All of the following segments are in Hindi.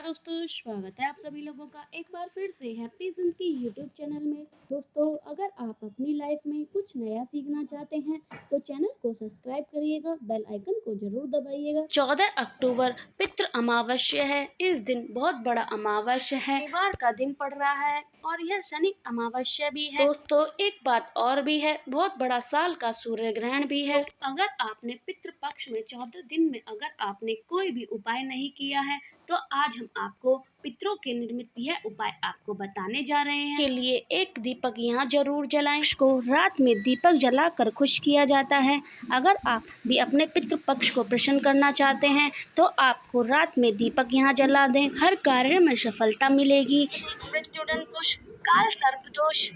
दोस्तों, स्वागत है आप सभी लोगों का एक बार फिर से हैप्पी जिंदगी यूट्यूब चैनल में। दोस्तों, अगर आप अपनी लाइफ में कुछ नया सीखना चाहते हैं तो चैनल को सब्सक्राइब करिएगा, बेल आइकन को जरूर दबाइएगा। 14 अक्टूबर पितृ अमावस्या है। इस दिन बहुत बड़ा अमावस्या है, रविवार का दिन पड़ रहा है और यह शनि अमावस्या भी है। दोस्तों, एक बात और भी है, बहुत बड़ा साल का सूर्य ग्रहण भी है। तो अगर आपने पितृ पक्ष में 14 दिन में अगर आपने कोई भी उपाय नहीं किया है तो आज हम आपको पितरों के निर्मित यह उपाय आपको बताने जा रहे हैं। के लिए एक दीपक यहाँ जरूर जलाएं। इसको रात में दीपक जलाकर खुश किया जाता है। अगर आप भी अपने पितृ पक्ष को प्रसन्न करना चाहते हैं तो आपको रात में दीपक यहाँ जला दें। हर कार्य में सफलता मिलेगी। मृत्युदंड कुश, काल सर्प दोष,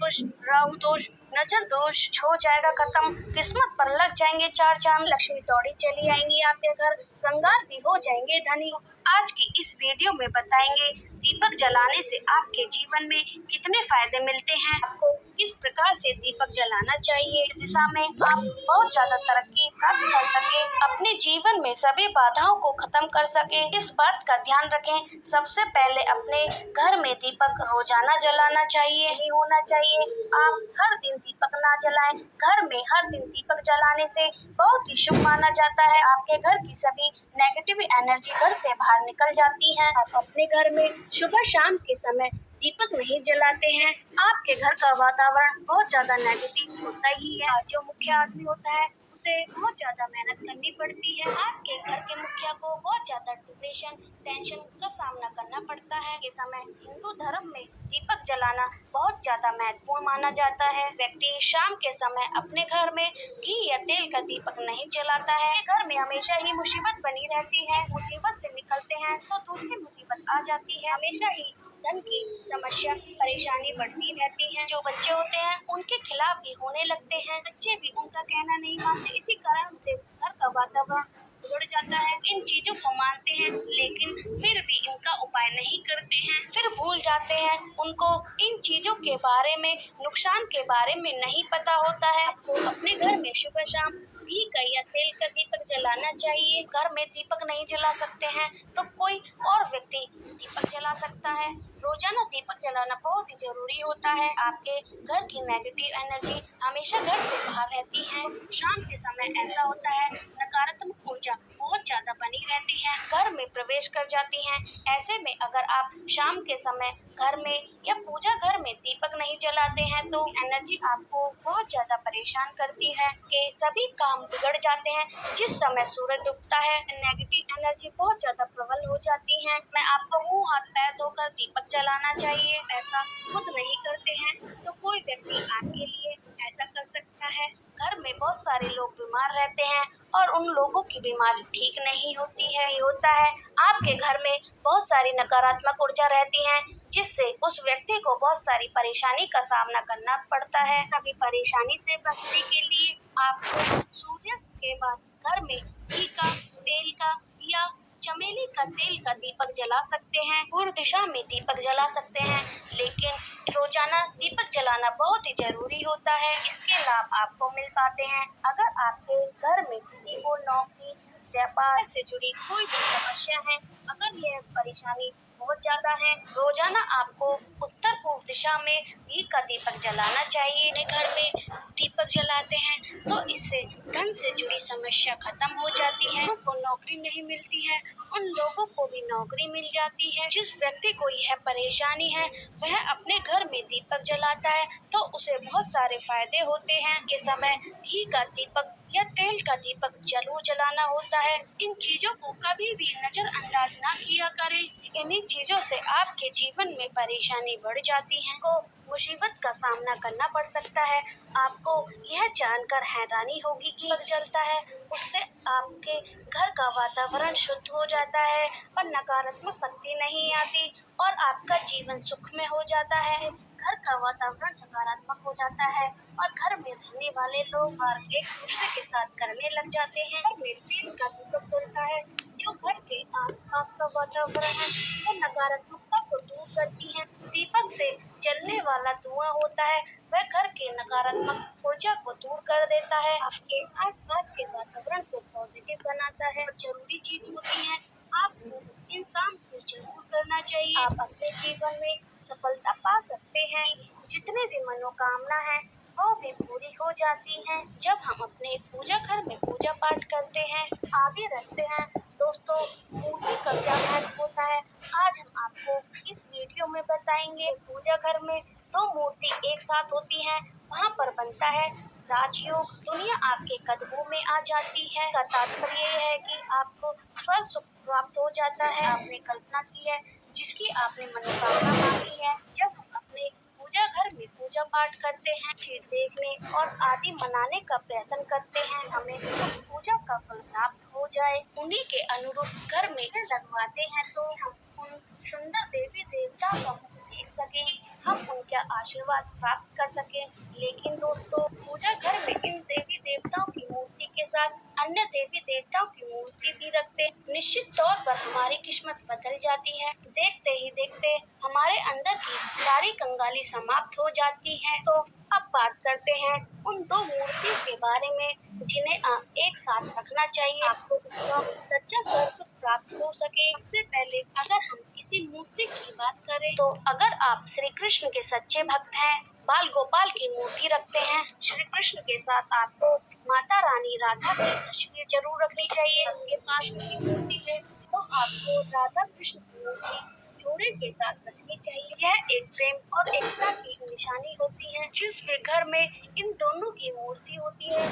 राहु दोष, नजर दोष हो जाएगा खत्म। किस्मत पर लग जाएंगे चार चांद, लक्ष्मी दौड़ी चली आएंगी आपके घर, कंगाल भी हो जाएंगे धनी। आज की इस वीडियो में बताएंगे दीपक जलाने से आपके जीवन में कितने फायदे मिलते हैं, आपको किस प्रकार से दीपक जलाना चाहिए, दिशा में आप बहुत ज्यादा तरक्की प्राप्त कर सके, अपने जीवन में सभी बाधाओं को खत्म कर सके। इस बात का ध्यान रखें, सबसे पहले अपने घर में दीपक रोजाना जलाना चाहिए, नहीं होना चाहिए आप हर दिन दीपक ना जलाएं। घर में हर दिन दीपक जलाने से बहुत ही शुभ माना जाता है। आपके घर की सभी नेगेटिव एनर्जी घर से बाहर निकल जाती है। आप अपने घर में सुबह शाम के समय दीपक नहीं जलाते हैं, आपके घर का वातावरण बहुत ज्यादा नेगेटिव होता ही है। जो मुखिया आदमी होता है उसे बहुत ज्यादा मेहनत करनी पड़ती है। आपके घर के मुखिया को बहुत ज्यादा डिप्रेशन, टेंशन का सामना करना पड़ता है। इस समय हिंदू धर्म में दीपक जलाना बहुत ज्यादा महत्वपूर्ण माना जाता है। व्यक्ति शाम के समय अपने घर में घी या तेल का दीपक नहीं जलाता है। घर में हमेशा ही मुसीबत बनी रहती है, मुसीबत से निकलते हैं तो दूसरी मुसीबत आ जाती है। हमेशा ही धन की समस्या, परेशानी बढ़ती रहती है। जो बच्चे होते हैं उनके खिलाफ भी होने लगते हैं, बच्चे भी उनका कहना नहीं मानते, इसी कारण से घर का वातावरण बिगड़ जाता है। इन चीजों को मानते हैं लेकिन फिर भी इनका उपाय नहीं करते हैं, फिर भूल जाते हैं। उनको इन चीजों के बारे में, नुकसान के बारे में नहीं पता होता है। आपको अपने घर में सुबह शाम घी का या तेल का दीपक जलाना चाहिए। घर में दीपक नहीं जला सकते हैं तो कोई और व्यक्ति दीपक जला सकता है। रोजाना दीपक जलाना बहुत ही जरूरी होता है। आपके घर की नेगेटिव एनर्जी हमेशा घर से बाहर रहती है। शाम के समय ऐसा होता है, नकारात्मक ऊर्जा बहुत ज्यादा बनी रहती है, घर में प्रवेश कर जाती है। ऐसे में अगर आप शाम के समय घर में या पूजा घर में दीपक नहीं जलाते हैं तो एनर्जी आपको बहुत ज्यादा परेशान करती है कि सभी काम बिगड़ जाते हैं। जिस समय सूरज उगता है नेगेटिव एनर्जी बहुत ज्यादा प्रबल हो जाती है। मैं आपको मुंह हाथ पैर धोकर दीपक जलाना चाहिए, ऐसा खुद नहीं करते हैं तो कोई व्यक्ति आपके लिए ऐसा कर सकता है। घर में बहुत सारे लोग बीमार रहते हैं और उन लोगों की बीमारी ठीक नहीं होती है। ये होता है आपके घर में बहुत सारी नकारात्मक ऊर्जा रहती है जिससे उस व्यक्ति को बहुत सारी परेशानी का सामना करना पड़ता है। अभी परेशानी से बचने के लिए आपको सूर्यास्त के बाद घर में घी का, तेल का या चमेली का तेल का दीपक जला सकते हैं। पूर्व दिशा में दीपक जला सकते हैं, लेकिन रोजाना दीपक जलाना बहुत ही जरूरी होता है। इसके लाभ आपको मिल पाते हैं। अगर आपके घर में किसी को नौकरी, व्यापार से जुड़ी कोई भी समस्या है, अगर यह परेशानी बहुत ज्यादा है, रोजाना आपको उत्तर पूर्व दिशा में घी का दीपक जलाना चाहिए। अपने घर में दीपक जलाते हैं तो इससे धन से जुड़ी समस्या खत्म हो जाती है। उनको नौकरी नहीं मिलती है, उन लोगों को भी नौकरी मिल जाती है। जिस व्यक्ति को यह परेशानी है वह अपने घर में दीपक जलाता है तो उसे बहुत सारे फायदे होते हैं। के समय घी का दीपक या तेल का दीपक जरूर जलाना होता है। इन चीजों को कभी भी नजरअंदाज ना किया करें। इन्हीं चीजों से आपके जीवन में परेशानी बढ़ जाती है, को मुसीबत का सामना करना पड़ सकता है। आपको यह जानकर हैरानी होगी कि दीपक जलता है उससे आपके घर का वातावरण शुद्ध हो जाता है और नकारात्मक शक्ति नहीं आती और आपका जीवन सुख में हो जाता है। घर का वातावरण सकारात्मक हो जाता है और घर में रहने वाले लोग और एक दूसरे के साथ करने लग जाते हैं। घर में तेल का दीपक जलता है जो घर के आसपास का वातावरण है वो नकारात्मकता को दूर करती है। दीपक से जलने वाला धुआं होता है वह घर के नकारात्मक ऊर्जा को दूर कर देता है, आपके आसपास के वातावरण को पॉजिटिव बनाता है। जरूरी चीज होती है आपको इंसान को जरूर करना चाहिए। आप अपने जीवन में सफलता पा सकते हैं। जितने भी मनोकामना है वो भी पूरी हो जाती हैं जब हम अपने पूजा घर में पूजा पाठ करते हैं, आगे रखते हैं। दोस्तों, मूर्ति का क्या महत्व होता है आज हम आपको इस वीडियो में बताएंगे। पूजा घर में दो मूर्ति एक साथ होती हैं, वहाँ पर बनता है राजयोग। दुनिया आपके कदमों में आ जाती है। का तात्पर्य ये है कि आपको स्वर्ग सुख प्राप्त हो जाता है। आपने कल्पना की है, जिसकी आपने मनोकामना मांगी है। जब हम अपने पूजा घर में पूजा पाठ करते हैं, फिर देखने और आदि मनाने का प्रयत्न करते हैं, हमें उस पूजा का फल प्राप्त हो जाए। उन्हीं के अनुरूप घर में लगवाते हैं तो हम उन सुंदर देवी देवता का मुख देख सके, हम उनका आशीर्वाद प्राप्त कर सके। लेकिन दोस्तों, पूजा घर में इन देवी देवताओं की मूर्ति के साथ अन्य देवी देवताओं की मूर्ति भी रखते, निश्चित तौर पर हमारी किस्मत बदल जाती है। देखते ही देखते हमारे अंदर की सारी कंगाली समाप्त हो जाती है। तो अब बात करते हैं उन दो मूर्तियों के बारे में जिन्हें एक साथ रखना चाहिए, आपको उसका सच्चा स्वर्ग सुख प्राप्त हो सके। सबसे पहले अगर हम किसी मूर्ति की बात करें तो अगर आप श्री कृष्ण के सच्चे भक्त हैं, बाल गोपाल की मूर्ति रखते हैं, श्री कृष्ण के साथ आपको माता रानी राधा की तस्वीर जरूर रखनी चाहिए। आपके पास की मूर्ति है तो आपको राधा कृष्ण की मूर्ति जोड़े के साथ रखनी चाहिए। यह एक प्रेम और एकता की निशानी होती है। जिस भी घर में इन दोनों की मूर्ति होती है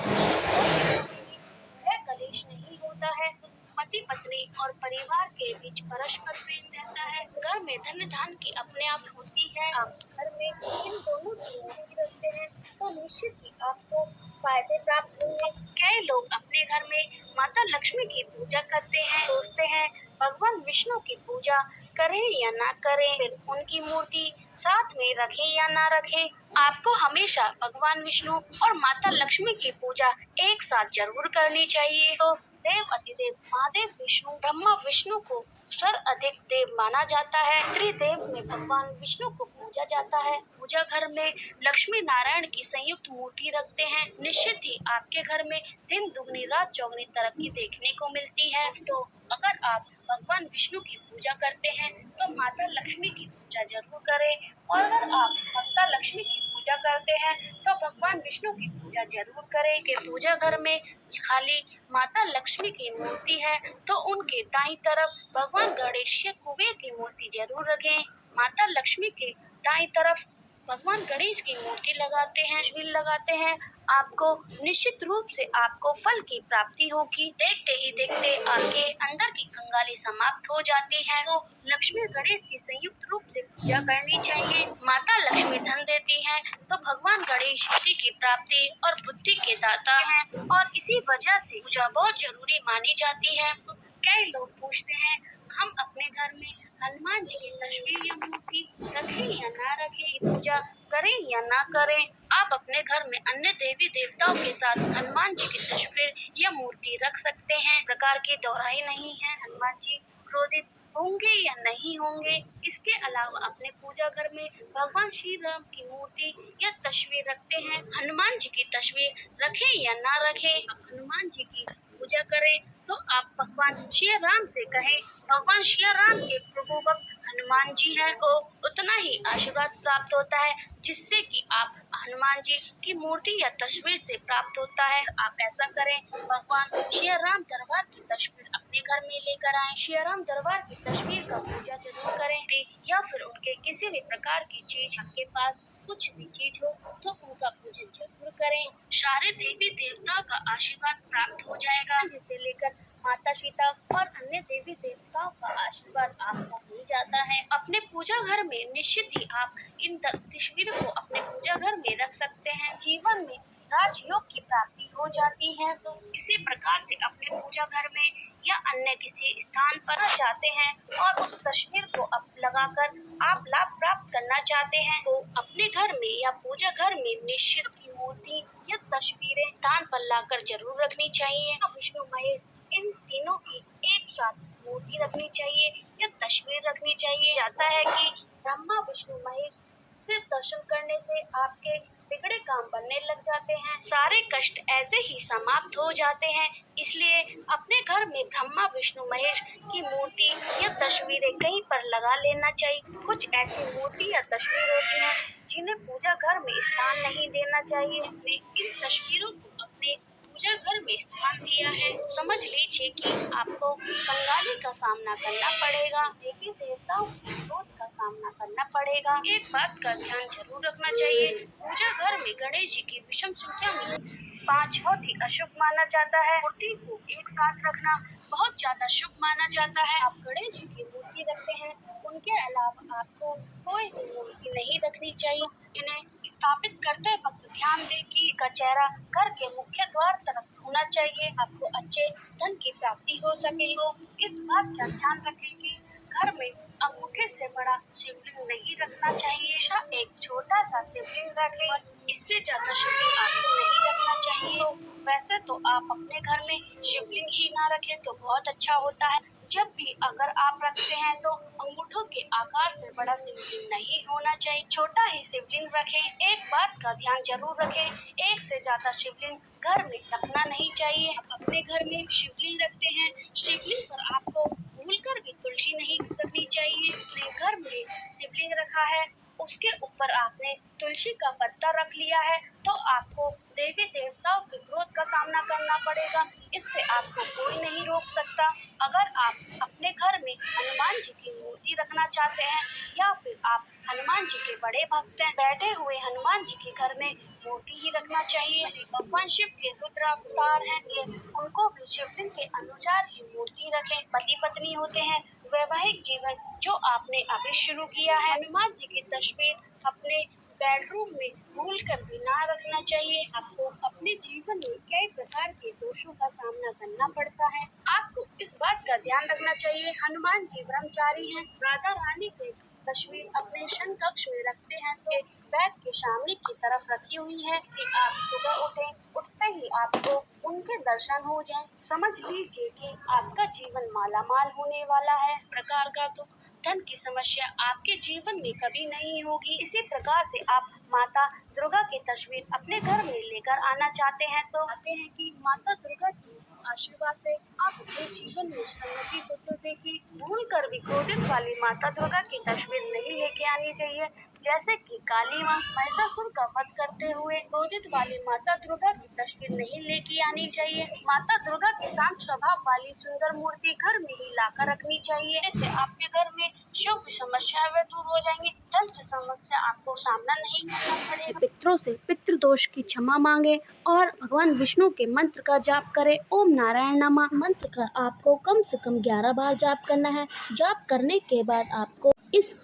वह कलेश नहीं होता है। पति पत्नी और परिवार के बीच परस्पर प्रेम रहता है। घर में धन धान की अपने आप होती है। आप घर में इन दोनों की मूर्ति रखते हैं तो निश्चित ही आपको फायदे प्राप्त होंगे। कई लोग अपने घर में माता लक्ष्मी की पूजा करते हैं, सोचते हैं भगवान विष्णु की पूजा करें या ना करें, फिर उनकी मूर्ति साथ में रखें या ना रखें। आपको हमेशा भगवान विष्णु और माता लक्ष्मी की पूजा एक साथ जरूर करनी चाहिए। तो देव अधिदेव महादेव विष्णु ब्रह्मा विष्णु को स्वर अधिक देव माना जाता है। त्रिदेव में भगवान विष्णु को पूजा जाता है। पूजा घर में लक्ष्मी नारायण की संयुक्त मूर्ति रखते हैं, निश्चित ही आपके घर में दिन दुगनी रात चौगनी तरक्की देखने को मिलती है। तो अगर आप भगवान विष्णु की पूजा करते हैं तो माता लक्ष्मी की पूजा जरूर करें, और अगर आप माता लक्ष्मी की पूजा करते हैं तो भगवान विष्णु की पूजा जरूर करें। कि पूजा घर में खाली माता लक्ष्मी की मूर्ति है तो उनके दाईं तरफ भगवान गणेश या कुबेर की मूर्ति जरूर रखें। माता लक्ष्मी के दाईं तरफ भगवान गणेश की मूर्ति लगाते हैं, तस्वीर लगाते हैं, आपको निश्चित रूप से आपको फल की प्राप्ति होगी। देखते ही देखते आपके अंदर की कंगाली समाप्त हो जाती है। तो लक्ष्मी गणेश की संयुक्त रूप से पूजा करनी चाहिए। माता लक्ष्मी धन देती है तो भगवान गणेश इसी की प्राप्ति और बुद्धि के दाता हैं, और इसी वजह से पूजा बहुत जरूरी मानी जाती है। कई लोग पूछते हैं हम अपने घर में हनुमान जी की तस्वीर या मूर्ति रखें या ना रखें, पूजा करें या ना करें। आप अपने घर में अन्य देवी देवताओं के साथ हनुमान जी की तस्वीर या मूर्ति रख सकते हैं, प्रकार की दोहराई नहीं है। हनुमान जी क्रोधित होंगे या नहीं होंगे। इसके अलावा अपने पूजा घर में भगवान श्री राम की मूर्ति या तस्वीर रखते हैं, हनुमान जी की तस्वीर रखें या ना रखें। आप हनुमान जी की पूजा करें तो आप भगवान श्री राम से कहें, भगवान श्री राम के प्रभु भक्त हनुमान जी हैं को उतना ही आशीर्वाद प्राप्त होता है जिससे कि आप हनुमान जी की मूर्ति या तस्वीर से प्राप्त होता है। आप ऐसा करें, भगवान श्री राम दरबार की तस्वीर अपने घर में लेकर आए, श्री राम दरबार की तस्वीर का पूजा जरूर करें, या फिर उनके किसी भी प्रकार की चीज आपके पास कुछ भी चीज हो तो उनका पूजन जरूर करें। सारे देवी देवताओं का आशीर्वाद प्राप्त हो जाएगा, जिसे लेकर माता सीता और अन्य देवी देवताओं का आशीर्वाद आपको मिल जाता है। अपने पूजा घर में निश्चित ही आप इन तस्वीरों को अपने पूजा घर में रख सकते हैं। जीवन में राजयोग की प्राप्ति हो जाती है। तो इसी प्रकार से अपने पूजा घर में या अन्य किसी स्थान पर जाते हैं और उस तस्वीर को आप लगाकर आप लाभ प्राप्त करना चाहते हैं तो अपने घर में या पूजा घर में निश्चित की मूर्ति या तस्वीरें स्थान पर लाकर जरूर रखनी चाहिए। विष्णु महेश इन तीनों की एक साथ मूर्ति रखनी चाहिए या तस्वीर रखनी चाहिए। जाता है कि ब्रह्मा विष्णु महेश से दर्शन करने से आपके बिगड़े काम बनने लग जाते हैं। सारे कष्ट ऐसे ही समाप्त हो जाते हैं। इसलिए अपने घर में ब्रह्मा विष्णु महेश की मूर्ति या तस्वीरें कहीं पर लगा लेना चाहिए। कुछ ऐसी मूर्ति या तस्वीर होती हैं जिन्हें पूजा घर में स्थान नहीं देना चाहिए। हमने इन तस्वीरों को अपने पूजा घर में स्थान दिया है, समझ लीजिए कि आपको कंगाली का सामना करना पड़ेगा, देवी देवताओं के क्रोध का सामना करना पड़ेगा। एक बात का ध्यान जरूर रखना चाहिए, पूजा घर में गणेश जी की विषम संख्या में 5 बहुत ही अशुभ माना जाता है। मूर्ति को एक साथ रखना बहुत ज्यादा शुभ माना जाता है। आप गणेश जी की मूर्ति रखते हैं, उनके अलावा आपको कोई भी मूर्ति नहीं रखनी चाहिए। इन्हें स्थापित करते वक्त ध्यान दें कि इनका चेहरा घर के मुख्य द्वार तरफ होना चाहिए। आपको अच्छे धन की प्राप्ति हो सके तो इस बात का ध्यान रखें कि घर में अंगूठे से बड़ा शिवलिंग नहीं रखना चाहिए। हमेशा एक छोटा सा शिवलिंग रखें और इससे ज्यादा शिवलिंग आपको नहीं रखना चाहिए। तो वैसे तो आप अपने घर में शिवलिंग ही ना रखें तो बहुत अच्छा होता है। जब भी अगर आप रखते हैं तो अंगूठों के आकार से बड़ा शिवलिंग नहीं होना चाहिए, छोटा ही शिवलिंग रखें। एक बात का ध्यान जरूर रखें, एक से ज्यादा शिवलिंग घर में रखना नहीं चाहिए। आप अपने घर में शिवलिंग रखते हैं, शिवलिंग पर आपको भूलकर भी तुलसी नहीं रखनी चाहिए। अपने घर में शिवलिंग रखा है, उसके ऊपर आपने तुलसी का पत्ता रख लिया है तो आपको देवी देवताओं के क्रोध का सामना करना पड़ेगा। इससे आपको कोई नहीं रोक सकता। अगर आप अपने घर में हनुमान जी की मूर्ति रखना चाहते हैं या फिर आप हनुमान जी के बड़े भक्त हैं, बैठे हुए हनुमान जी के घर में मूर्ति ही रखना चाहिए। भगवान शिव के रुद्र अवतार हैं, ये उनको भी शिवलिंग के अनुसार ही मूर्ति रखें। पति पत्नी होते हैं, वैवाहिक जीवन जो आपने अभी शुरू किया है, हनुमान जी की तस्वीर अपने बेडरूम में भूल कर भी ना रखना चाहिए। आपको अपने जीवन में कई प्रकार के दोषों का सामना करना पड़ता है, आपको इस बात का ध्यान रखना चाहिए। हनुमान जी ब्रह्मचारी हैं, राधा रानी की तस्वीर अपने शन कक्ष में रखते हैं तो बेड के सामने की तरफ रखी हुई है कि आप सुबह उठते ही आपको उनके दर्शन हो जाएं। समझ लीजिए कि आपका जीवन मालामाल होने वाला है। प्रकार का दुख धन की समस्या आपके जीवन में कभी नहीं होगी। इसी प्रकार से आप माता दुर्गा की तस्वीर अपने घर में लेकर आना चाहते हैं तो आते हैं कि माता दुर्गा की आशीर्वाद से आप अपने जीवन में समृद्धि होते देखिए। भूल कर भी क्रोधित वाली माता दुर्गा की तस्वीर नहीं लेके आनी चाहिए, जैसे कि काली माँ महिषासुर का वध करते हुए क्रोधित वाली माता दुर्गा की तस्वीर नहीं लेके आनी चाहिए। माता दुर्गा की शांत स्वभाव वाली सुंदर मूर्ति घर में ही लाकर रखनी चाहिए। इससे आपके घर में शुभ समस्याएं दूर हो जाएंगी, धन से समस्या आपको सामना नहीं करना पड़ेगा। पितरों से पितृदोष की क्षमा मांगे और भगवान विष्णु के मंत्र का जाप करें। ओम नारायण नमः मंत्र का आपको कम से कम 11 बार जाप करना है। जाप करने के बाद आपको इस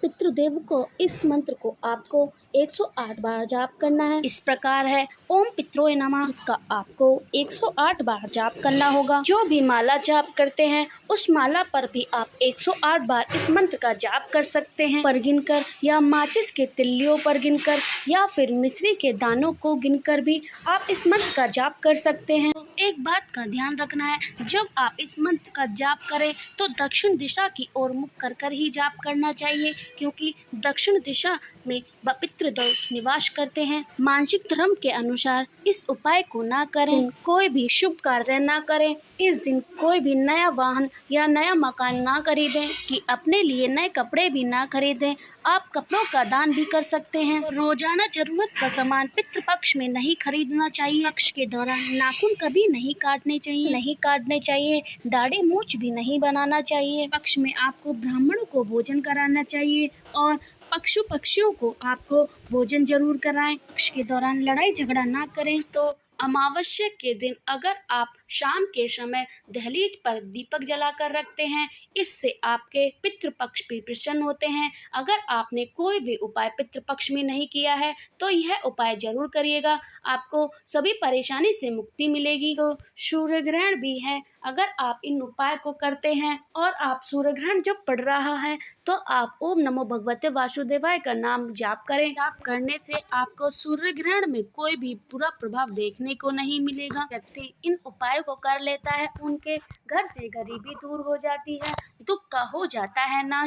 मंत्र को आपको 108 बार जाप करना है। इस प्रकार है ओम पित्रोय नमः, इसका आपको 108 बार जाप करना होगा। जो भी माला जाप करते हैं उस माला पर भी आप 108 बार इस मंत्र का जाप कर सकते हैं, पर गिनकर या माचिस के तिल्लियों पर गिनकर या फिर मिश्री के दानों को गिनकर भी आप इस मंत्र का जाप कर सकते हैं। एक बात का ध्यान रखना है, जब आप इस मंत्र का जाप करें तो दक्षिण दिशा की ओर मुख कर ही जाप करना चाहिए, क्योंकि दक्षिण दिशा में पितृदोष निवास करते हैं। मानसिक धर्म के अनुसार इस उपाय को ना करें, कोई भी शुभ कार्य ना करें। इस दिन कोई भी नया वाहन या नया मकान ना खरीदें, कि अपने लिए नए कपड़े भी ना खरीदें। आप कपड़ों का दान भी कर सकते हैं। रोजाना जरूरत का सामान पितृपक्ष में नहीं खरीदना चाहिए। पक्ष के दौरान नाखून कभी नहीं काटने चाहिए, दाढ़ी मूंछ भी नहीं बनाना चाहिए। पक्ष में आपको ब्राह्मणों को भोजन कराना चाहिए और पक्षियों को आपको भोजन जरूर कराएं। पक्ष के दौरान लड़ाई झगड़ा ना करें। तो अमावस्या के दिन अगर आप शाम के समय दहलीज पर दीपक जलाकर रखते हैं, इससे आपके पितृपक्ष भी प्रसन्न होते हैं। अगर आपने कोई भी उपाय पितृपक्ष में नहीं किया है तो यह उपाय जरूर करिएगा, आपको सभी परेशानी से मुक्ति मिलेगी। तो सूर्य ग्रहण भी है, अगर आप इन उपाय को करते हैं और आप सूर्य ग्रहण जब पड़ रहा है तो आप ओम नमो भगवते वासुदेवाय का नाम जाप करें। जाप करने से आपको सूर्य ग्रहण में कोई भी बुरा प्रभाव देखने को नहीं मिलेगा। व्यक्ति इन उपायों को कर लेता है, उनके घर से गरीबी दूर हो जाती है, दुख का हो जाता है ना।